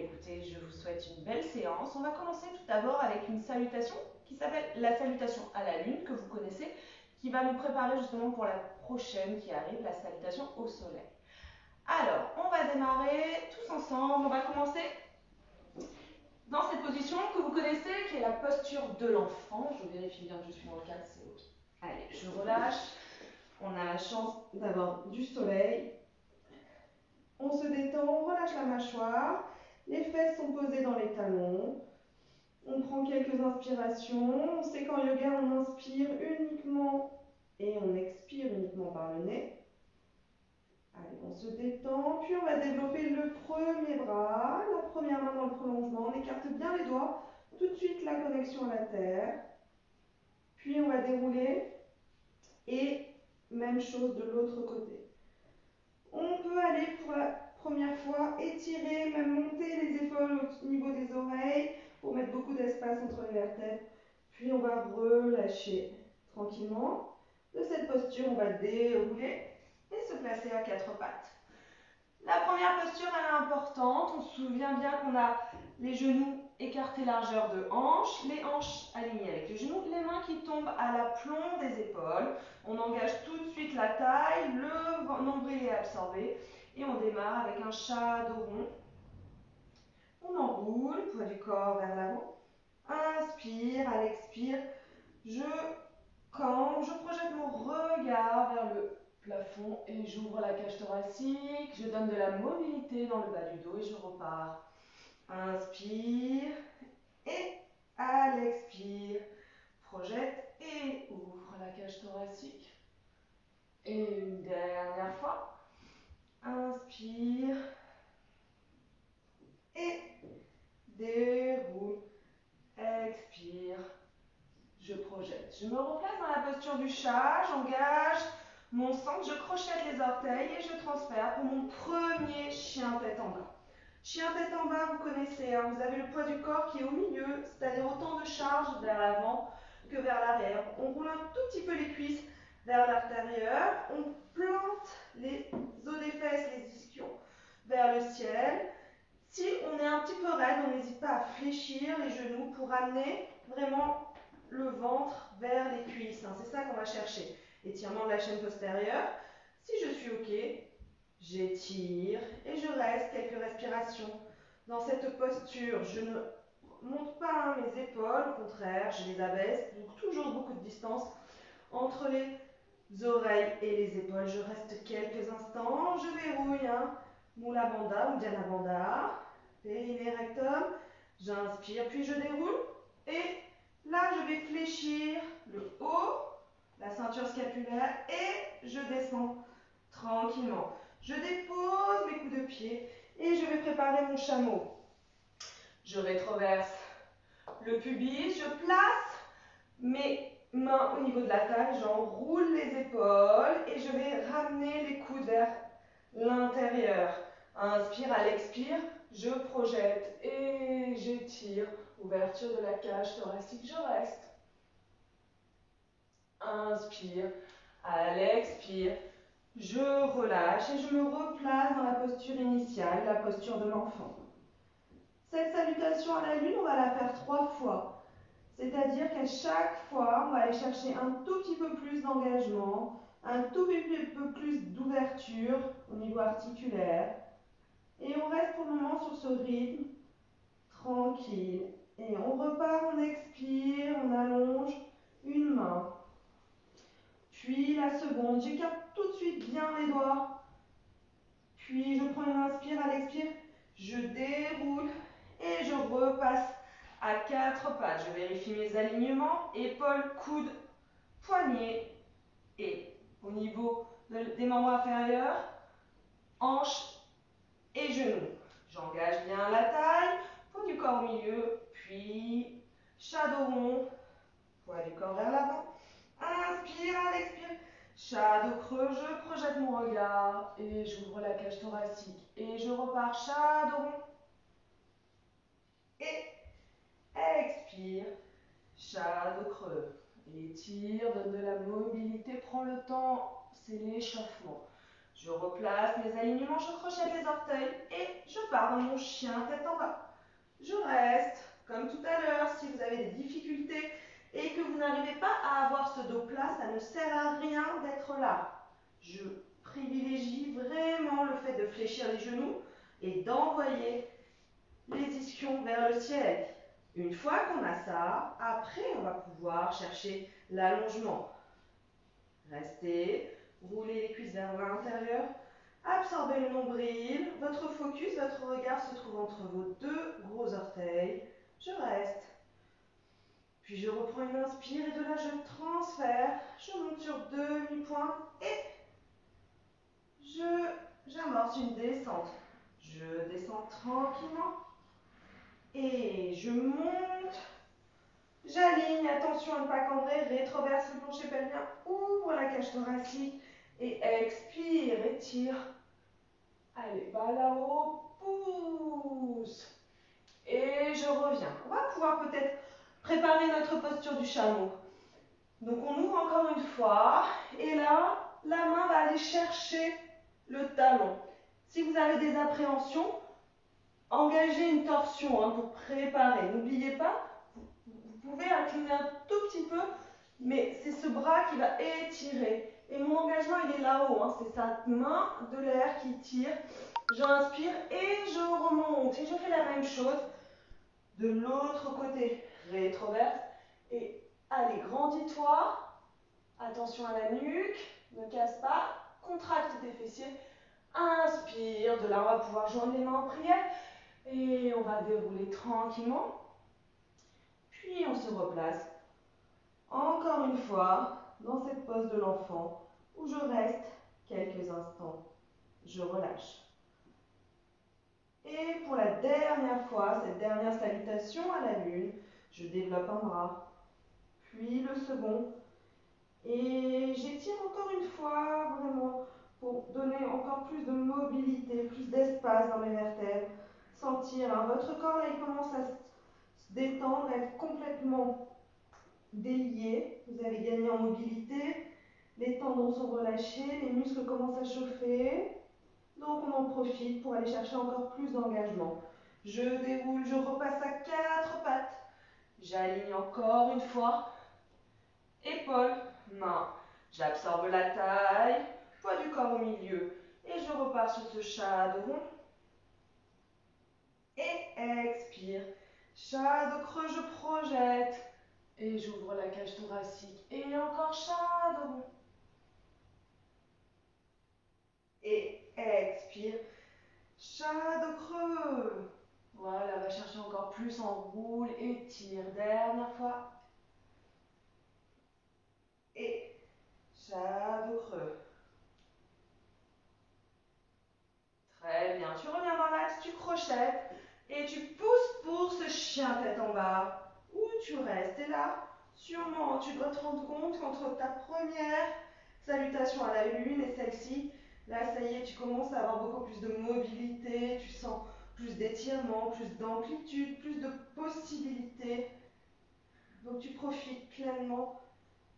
Écoutez, je vous souhaite une belle séance. On va commencer tout d'abord avec une salutation qui s'appelle la salutation à la lune, que vous connaissez, qui va nous préparer justement pour la prochaine qui arrive, la salutation au soleil. Alors, on va démarrer tous ensemble. On va commencer dans cette position que vous connaissez, qui est la posture de l'enfant. Je vérifie bien que je suis dans le cadre, c'est ok. Allez, je relâche. On a la chance d'avoir du soleil. On se détend, on relâche la mâchoire. Les fesses sont posées dans les talons. On prend quelques inspirations. On sait qu'en yoga, on inspire uniquement et on expire uniquement par le nez. Allez, on se détend, puis on va développer le premier bras, la première main dans le prolongement. On écarte bien les doigts. Tout de suite, la connexion à la terre. Puis on va dérouler. Et même chose de l'autre côté. On peut aller pour la première fois étirer, même monter les épaules au niveau des oreilles pour mettre beaucoup d'espace entre les vertèbres. Puis on va relâcher tranquillement. De cette posture, on va dérouler et se placer à quatre pattes. La première posture, elle est importante. On se souvient bien qu'on a les genoux écartés largeur de hanches, les hanches alignées avec les genoux, les mains qui tombent à l'aplomb des épaules. On engage tout de suite la taille, le nombril est absorbé et on démarre avec un chat dos rond. On enroule, poids du corps vers l'avant. Inspire, à l'expire, je campe, je projette mon regard vers le plafond et j'ouvre la cage thoracique, je donne de la mobilité dans le bas du dos et je repars. Inspire et à l'expire, projette et ouvre la cage thoracique. Et une dernière fois. Inspire et déroule. Expire. Je projette. Je me replace dans la posture du chat, j'engage mon centre, je crochette les orteils et je transfère pour mon premier chien tête en bas. Chien tête en bas, vous connaissez, hein, vous avez le poids du corps qui est au milieu, c'est-à-dire autant de charge vers l'avant que vers l'arrière. On roule un tout petit peu les cuisses vers l'intérieur, on plante les os des fesses, les ischions vers le ciel. Si on est un petit peu raide, on n'hésite pas à fléchir les genoux pour amener vraiment le ventre vers les cuisses. Hein. C'est ça qu'on va chercher. Étirement de la chaîne postérieure. Si je suis OK, j'étire et je reste quelques respirations. Dans cette posture, je ne monte pas mes épaules, au contraire, je les abaisse. Donc toujours beaucoup de distance entre les oreilles et les épaules. Je reste quelques instants. Je verrouille un Mula Bandha ou Dhyana Bandha. Périnée rectum. J'inspire, puis je déroule. Et là, je vais fléchir le haut, la ceinture scapulaire, et je descends tranquillement. Je dépose mes coups de pied et je vais préparer mon chameau. Je rétroverse le pubis, je place mes mains au niveau de la taille, j'enroule les épaules et je vais ramener les coudes vers l'intérieur. Inspire, à l'expire, je projette et j'étire. Ouverture de la cage thoracique, je reste. Inspire, à l'expire, je relâche et je me replace dans la posture initiale, la posture de l'enfant. Cette salutation à la lune, on va la faire 3 fois. C'est-à-dire qu'à chaque fois, on va aller chercher un tout petit peu plus d'engagement, un tout petit peu plus d'ouverture au niveau articulaire. Et on reste pour le moment sur ce rythme, tranquille. Et on repart, on expire, on allonge une main. Puis la seconde, j'écarte tout de suite bien les doigts. Puis je prends une inspire, à l'expire, je déroule et je repasse à 4 pattes. Je vérifie mes alignements, épaules, coudes, poignets et au niveau des membres inférieurs, hanches et genoux. J'engage bien la taille, poids du corps au milieu, puis chat dos rond, poids du corps vers l'avant. Inspire, à l'expire, chat dos creux, je projette mon regard et j'ouvre la cage thoracique. Et je repars, chat dos rond. Et expire, chat dos creux. Étire, donne de la mobilité, prends le temps, c'est l'échauffement. Je replace mes alignements, je crochette les orteils et je pars dans mon chien tête en bas. Je reste, comme tout à l'heure, si vous avez des difficultés et que vous n'arrivez pas à avoir ce dos plat, ça ne sert à rien d'être là. Je privilégie vraiment le fait de fléchir les genoux et d'envoyer les ischions vers le ciel. Une fois qu'on a ça, après on va pouvoir chercher l'allongement. Restez, roulez les cuisses vers l'intérieur, absorbez le nombril, votre focus, votre regard se trouve entre vos deux gros orteils. Je reste. Puis je reprends une inspire et de là je transfère, je monte sur demi-pointe et j'amorce une descente. Je descends tranquillement et je monte. J'aligne, attention à ne pas cambrer, rétroverse le plancher pelvien, ouvre la cage thoracique et expire, étire. Allez, bas là-haut, pousse. Et je reviens. On va pouvoir peut-être préparer notre posture du chameau. Donc on ouvre encore une fois et là, la main va aller chercher le talon. Si vous avez des appréhensions, engagez une torsion pour préparer. N'oubliez pas, vous pouvez incliner un tout petit peu, mais c'est ce bras qui va étirer. Et mon engagement, il est là-haut. C'est sa main de l'air qui tire. J'inspire et je remonte. Et je fais la même chose de l'autre côté. Rétroverse. Et allez, grandis-toi. Attention à la nuque. Ne casse pas. Contracte tes fessiers. Inspire. De là, on va pouvoir joindre les mains en prière. Et on va dérouler tranquillement. Puis on se replace. Encore une fois, dans cette pose de l'enfant, où je reste quelques instants. Je relâche. Et pour la dernière fois, cette dernière salutation à la lune, je développe un bras, puis le second. Et j'étire encore une fois, vraiment, pour donner encore plus de mobilité, plus d'espace dans mes vertèbres. Sentir, votre corps là, il commence à se détendre, à être complètement délié. Vous avez gagné en mobilité. Les tendons sont relâchés, les muscles commencent à chauffer. Donc on en profite pour aller chercher encore plus d'engagement. Je déroule, je repasse à quatre pattes. J'aligne encore une fois. Épaules, mains. J'absorbe la taille, poids du corps au milieu. Et je repars sur ce chat de rond. Et expire. Chat de creux, je projette. Et j'ouvre la cage thoracique. Et encore chat de rond. Et expire. Chat de creux. Voilà, va chercher encore plus, enroule, étire. Dernière fois. Et chat de creux. Très bien. Tu reviens dans l'axe, tu crochettes et tu pousses pour ce chien tête en bas. Où tu restes. Et là, sûrement, tu dois te rendre compte qu'entre ta première salutation à la lune et celle-ci, là, ça y est, tu commences à avoir beaucoup plus de mobilité, tu sens plus d'étirement, plus d'amplitude, plus de possibilités. Donc, tu profites pleinement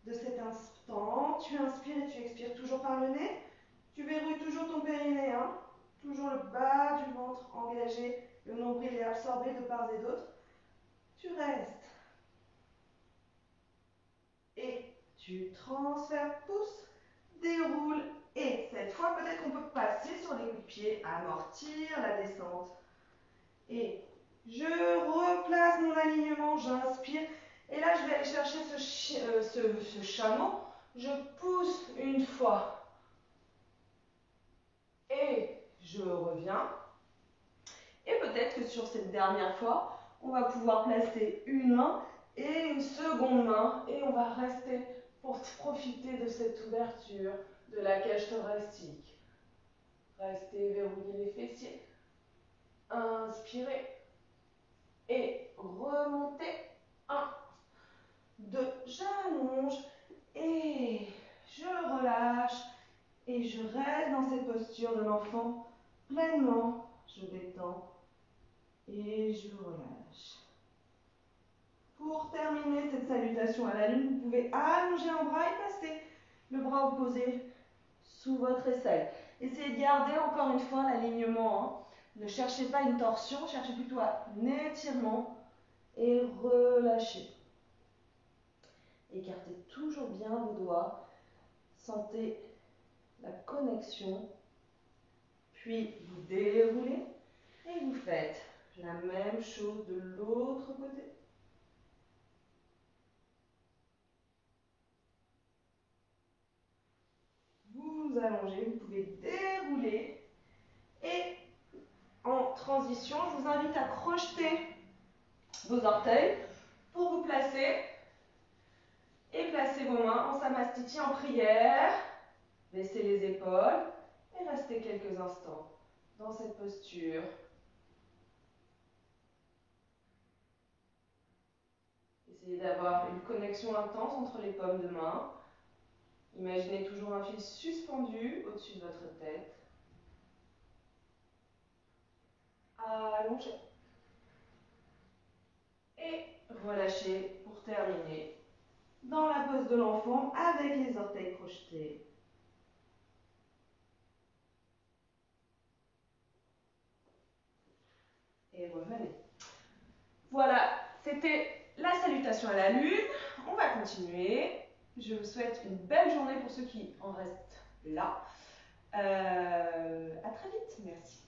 de cet instant. Tu inspires et tu expires toujours par le nez. Tu verrouilles toujours ton périnée, toujours le bas du ventre engagé, le nombril est absorbé de part et d'autre. Tu restes. Et tu transfères, pousse, déroule. Et cette fois, peut-être qu'on peut passer sur les coups de pied, amortir la descente. Et je replace mon alignement, j'inspire. Et là, je vais aller chercher ce chameau. Je pousse une fois. Et je reviens. Et peut-être que sur cette dernière fois, on va pouvoir placer une main et une seconde main. Et on va rester pour profiter de cette ouverture de la cage thoracique. Restez, verrouillez les fessiers. Inspirez. Et remontez. 1, 2, j'allonge. Et je relâche. Et je reste dans cette posture de l'enfant pleinement. Je détends. Et je relâche. Pour terminer cette salutation à la lune, vous pouvez allonger un bras et passer le bras opposé sous votre aisselle. Essayez de garder encore une fois l'alignement. Hein. Ne cherchez pas une torsion, cherchez plutôt un étirement et relâchez. Écartez toujours bien vos doigts. Sentez la connexion. Puis vous déroulez et vous faites la même chose de l'autre côté. Vous allongez, vous pouvez dérouler. Et en transition, je vous invite à crocheter vos orteils pour vous placer et placer vos mains en samastiti en prière. Baissez les épaules et restez quelques instants dans cette posture. Essayez d'avoir une connexion intense entre les paumes de main. Imaginez toujours un fil suspendu au-dessus de votre tête. Allongez. Et relâchez pour terminer dans la pose de l'enfant avec les orteils crochetés. Et revenez. Voilà, c'était la salutation à la lune. On va continuer. Je vous souhaite une belle journée pour ceux qui en restent là. À très vite. Merci.